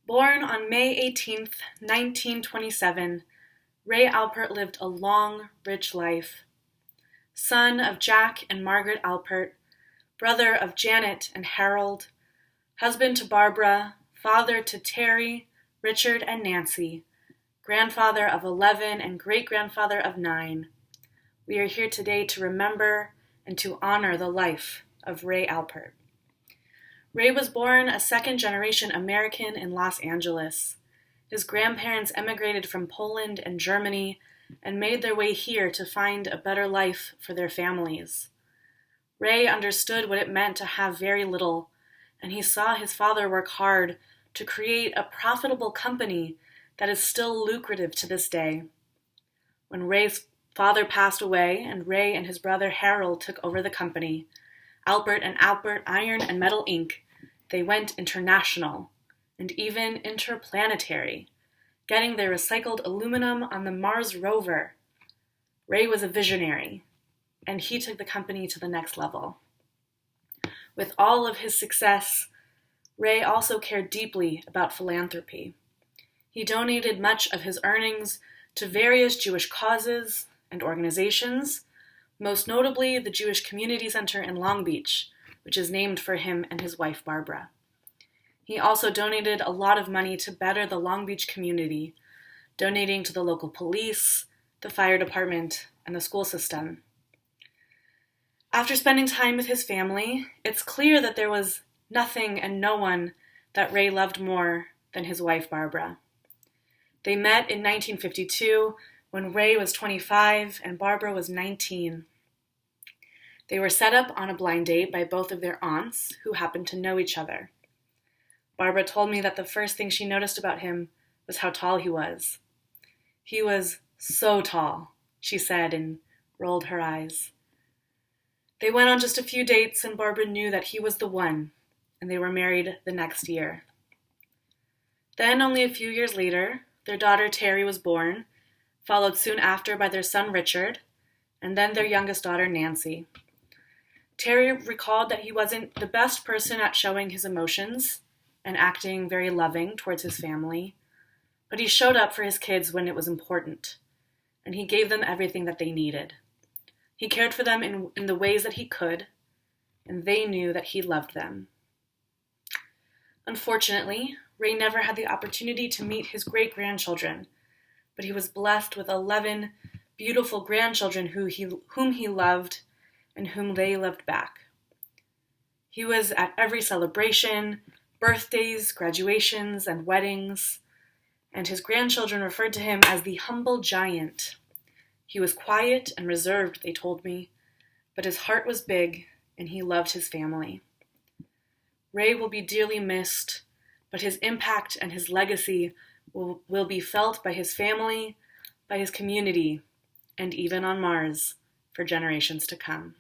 Born on May 18th, 1927, Ray Alpert lived a long, rich life. Son of Jack and Margaret Alpert, brother of Janet and Harold, husband to Barbara, father to Terry, Richard, and Nancy, grandfather of 11 and great-grandfather of 9. We are here today to remember and to honor the life of Ray Alpert. Ray was born a second-generation American in Los Angeles. His grandparents emigrated from Poland and Germany and made their way here to find a better life for their families. Ray understood what it meant to have very little, and he saw his father work hard to create a profitable company that is still lucrative to this day. When Ray's father passed away and Ray and his brother Harold took over the company, Alpert and Alpert Iron and Metal Inc., they went international and even interplanetary, getting their recycled aluminum on the Mars rover. Ray was a visionary, and he took the company to the next level. With all of his success, Ray also cared deeply about philanthropy. He donated much of his earnings to various Jewish causes and organizations, most notably the Jewish Community Center in Long Beach, which is named for him and his wife Barbara. He also donated a lot of money to better the Long Beach community, donating to the local police, the fire department, and the school system. After spending time with his family, it's clear that there was nothing and no one that Ray loved more than his wife Barbara. They met in 1952 when Ray was 25 and Barbara was 19. They were set up on a blind date by both of their aunts, who happened to know each other. Barbara told me that the first thing she noticed about him was how tall he was. He was so tall, she said, and rolled her eyes. They went on just a few dates, and Barbara knew that he was the one, and they were married the next year. Then, only a few years later, their daughter Terry was born, followed soon after by their son Richard, and then their youngest daughter Nancy. Terry recalled that he wasn't the best person at showing his emotions and acting very loving towards his family, but he showed up for his kids when it was important, and he gave them everything that they needed. He cared for them in the ways that he could, and they knew that he loved them. Unfortunately, Ray never had the opportunity to meet his great-grandchildren, but he was blessed with 11 beautiful grandchildren whom he loved and whom they loved back. He was at every celebration, birthdays, graduations, and weddings, and his grandchildren referred to him as the humble giant. He was quiet and reserved, they told me, but his heart was big, and he loved his family. Ray will be dearly missed, but his impact and his legacy will be felt by his family, by his community, and even on Mars for generations to come.